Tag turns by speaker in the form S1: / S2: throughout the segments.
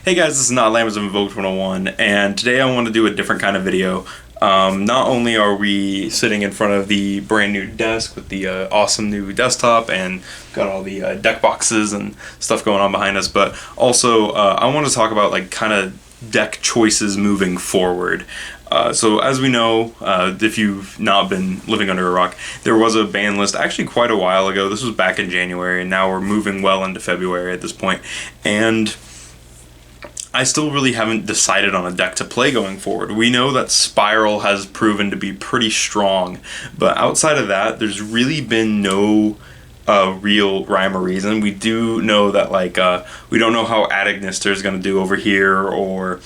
S1: Hey guys, this is Not Lambs of Invoked 101, and today I want to do a different kind of video. Not only are we sitting in front of the brand new desk with the awesome new desktop and got all the deck boxes and stuff going on behind us, but also I want to talk about like kind of deck choices moving forward. So as we know, if you've not been living under a rock, there was a ban list actually quite a while ago. This was back in January, and now we're moving well into February at this point. And I still really haven't decided on a deck to play going forward. We know that Spiral has proven to be pretty strong, but outside of that, there's really been no real rhyme or reason. We do know that we don't know how Adignister is going to do over here, or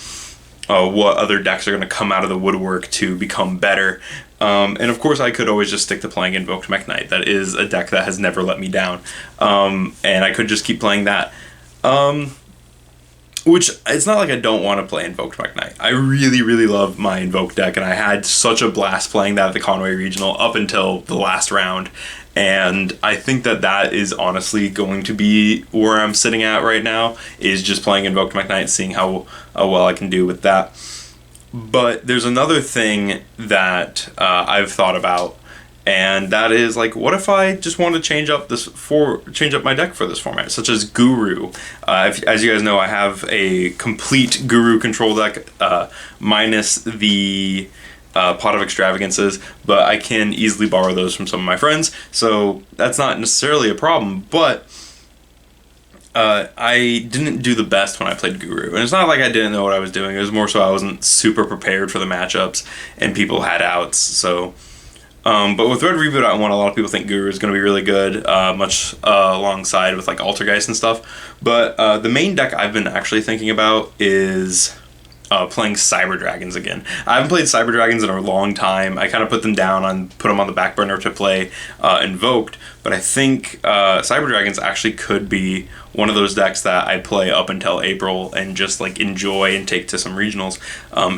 S1: what other decks are going to come out of the woodwork to become better. And of course, I could always just stick to playing Invoked Mech Knight. That is a deck that has never let me down. And I could just keep playing that. Which, it's not like I don't want to play Invoked Mech Knight. I really, really love my Invoked deck, and I had such a blast playing that at the Conway Regional up until the last round. And I think that that is honestly going to be where I'm sitting at right now, is just playing Invoked Mech Knight, seeing how well I can do with that. But there's another thing that I've thought about, and that is what if I just want to change up my deck for this format, such as Guru. As you guys know, I have a complete Guru control deck minus the Pot of Extravagances, but I can easily borrow those from some of my friends, so that's not necessarily a problem. But I didn't do the best when I played Guru, and it's not like I didn't know what I was doing. It was more so I wasn't super prepared for the matchups, and people had outs. So but with Red Reboot, a lot of people think Guru is going to be really good, much alongside with Altergeist and stuff. But the main deck I've been actually thinking about is playing Cyber Dragons again. I haven't played Cyber Dragons in a long time. I kind of put them on the back burner to play Invoked, but I think Cyber Dragons actually could be one of those decks that I play up until April and just enjoy and take to some regionals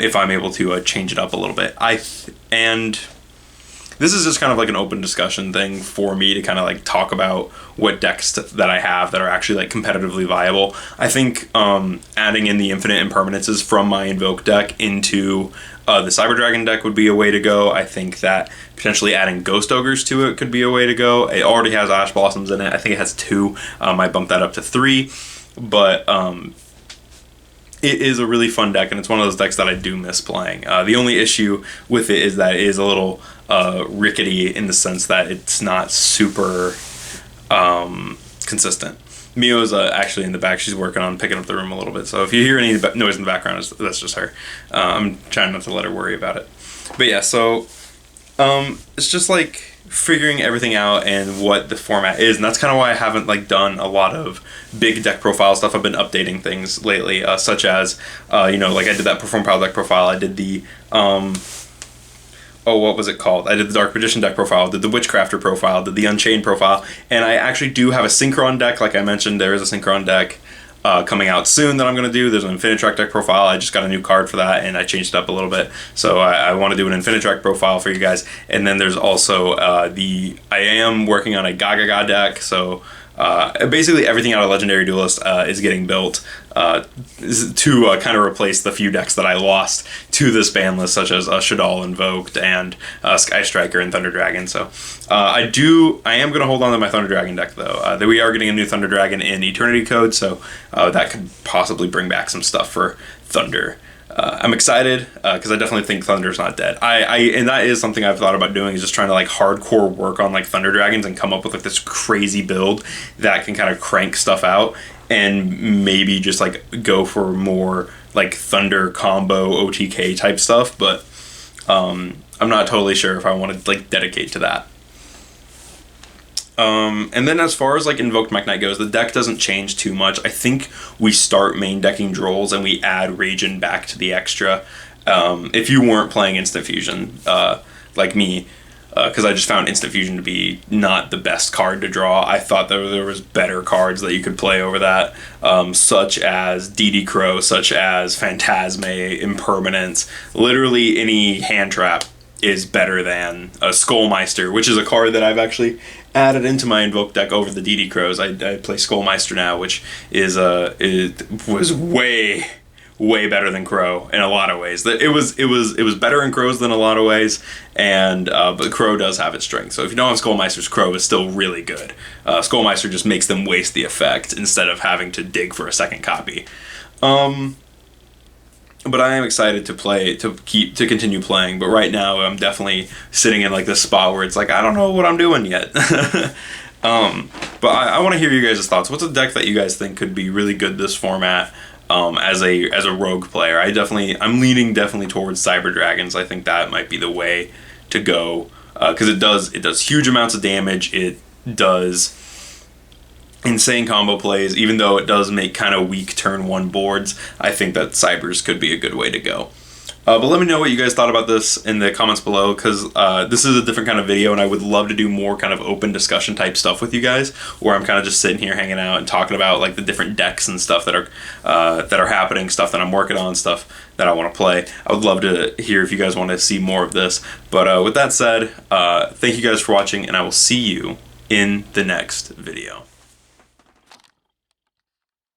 S1: if I'm able to change it up a little bit. And this is just kind of an open discussion thing for me to kind of talk about what decks that I have that are actually competitively viable. I think adding in the Infinite Impermanences from my Invoke deck into the Cyber Dragon deck would be a way to go. I think that potentially adding Ghost Ogres to it could be a way to go. It already has Ash Blossoms in it. I think it has 2. I bumped that up to 3. But it is a really fun deck, and it's one of those decks that I do miss playing. The only issue with it is that it is a little rickety in the sense that it's not super consistent. Mio's actually in the back. She's working on picking up the room a little bit, so if you hear any noise in the background, that's just her. I'm trying not to let her worry about it. But yeah, so it's just figuring everything out and what the format is, and that's kind of why I haven't done a lot of big deck profile stuff. I've been updating things lately, such as I did that Perform Pile deck profile. I did the what was it called? I did the Dark Magician deck profile, did the Witchcrafter profile, did the Unchained profile, and I actually do have a Synchron deck. Like I mentioned, there is a Synchron deck coming out soon that I'm going to do. There's an Infinitrack deck profile. I just got a new card for that, and I changed it up a little bit. So I want to do an Infinitrack profile for you guys. And then there's also I am working on a Gaga deck, so basically everything out of Legendary Duelist is getting built to kind of replace the few decks that I lost to this ban list, such as Shaddoll Invoked and Sky Striker and Thunder Dragon. So I am going to hold on to my Thunder Dragon deck, though. We are getting a new Thunder Dragon in Eternity Code, so that could possibly bring back some stuff for Thunder. I'm excited because I definitely think Thunder's not dead. And that is something I've thought about doing, is just trying to hardcore work on Thunder Dragons and come up with this crazy build that can kind of crank stuff out, and maybe just go for more Thunder combo OTK type stuff. But I'm not totally sure if I want to dedicate to that. And then as far as Invoked Mech Knight goes, the deck doesn't change too much. I think we start main decking Drolls and we add Ragin back to the extra. If you weren't playing Instant Fusion, like me, because I just found Instant Fusion to be not the best card to draw. I thought there was better cards that you could play over that, such as DD Crow, such as Phantasme, Impermanence, literally any hand trap is better than a Skullmeister, which is a card that I've actually added into my Invoke deck over the DD Crows. I play Skullmeister now, which is it was way better than Crow in a lot of ways. It was better in Crows than a lot of ways, and but Crow does have its strength. So if you don't have Skullmeisters, Crow is still really good. Skullmeister just makes them waste the effect instead of having to dig for a second copy. But I am excited to continue playing. But right now I'm definitely sitting in like this spot where it's like I don't know what I'm doing yet. But I want to hear you guys' thoughts. What's a deck that you guys think could be really good this format? As a rogue player, I'm leaning definitely towards Cyber Dragons. I think that might be the way to go, because it does huge amounts of damage. It does insane combo plays, even though it does make kind of weak turn 1 boards. I think that Cybers could be a good way to go. But let me know what you guys thought about this in the comments below, because this is a different kind of video, and I would love to do more kind of open discussion type stuff with you guys, where I'm kind of just sitting here hanging out and talking about like the different decks and stuff that are happening, stuff that I'm working on, stuff that I want to play. I would love to hear if you guys want to see more of this. But with that said, thank you guys for watching, and I will see you in the next video.